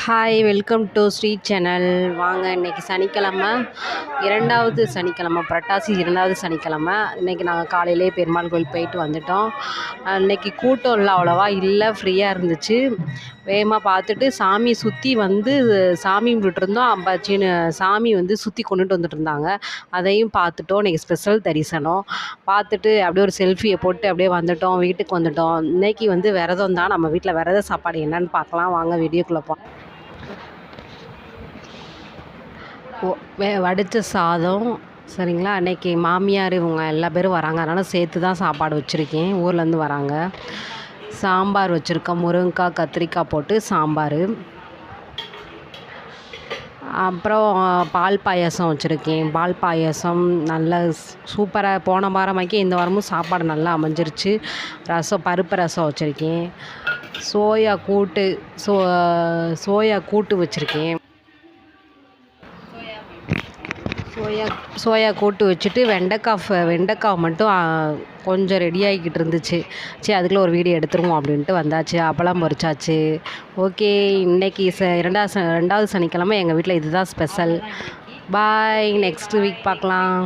Hi, welcome to Sri channel. வாங்க, இன்றைக்கி சனிக்கிழமை, இரண்டாவது சனிக்கிழமை, புரட்டாசி இரண்டாவது சனிக்கிழமை. இன்றைக்கி நாங்கள் காலையிலே பெருமாள் கோயில் போயிட்டு வந்துட்டோம். இன்றைக்கி கூட்டம் இல்லை, அவ்வளோவா இல்லை, ஃப்ரீயாக இருந்துச்சு. வேகமாக பார்த்துட்டு சாமி சுற்றி வந்து சாமி கும்பிட்டுருந்தோம். சாமி வந்து சுற்றி கொண்டுட்டு வந்துட்டு இருந்தாங்க. அதையும் பார்த்துட்டோம். இன்றைக்கி ஸ்பெஷல் தரிசனம் பார்த்துட்டு அப்படியே ஒரு செல்ஃபியை போட்டு அப்படியே வந்துட்டோம், வீட்டுக்கு வந்துட்டோம். இன்றைக்கி வந்து விரதம் தான். நம்ம வீட்டில் விரத சாப்பாடு என்னன்னு பார்க்கலாம் வாங்க, வீடியோக்குள்ளே வடித்த சாதம். சரிங்களா, அன்றைக்கி மாமியார் இவங்க எல்லா பேரும் வராங்க, அதனால் சேர்த்து தான் சாப்பாடு வச்சுருக்கேன். ஊர்லேருந்து வராங்க. சாம்பார் வச்சுருக்கேன், முருங்கைக்காய் கத்திரிக்காய் போட்டு சாம்பார். அப்புறம் பால் பாயாசம் வச்சுருக்கேன். பால் பாயாசம் நல்ல சூப்பராக, போன வாரமாக்கி இந்த வாரமும் சாப்பாடு நல்லா அமைஞ்சிருச்சு. ரசம், பருப்பு ரசம் வச்சுருக்கேன். சோயா கூட்டு வச்சுருக்கேன். சோயா கூட்டு வச்சுட்டு வெண்டைக்காய் மட்டும் கொஞ்சம் ரெடி ஆகிக்கிட்டு இருந்துச்சு. சரி, அதுக்குள்ளே ஒரு வீடியோ எடுத்துருவோம் அப்படின்ட்டு வந்தாச்சு. அப்பளம் பொரிச்சாச்சு. ஓகே, இன்றைக்கி ரெண்டாவது சனிக்கிழமை எங்கள் வீட்டில் இதுதான் ஸ்பெஷல். பாய், நெக்ஸ்ட் வீக் பார்க்கலாம்.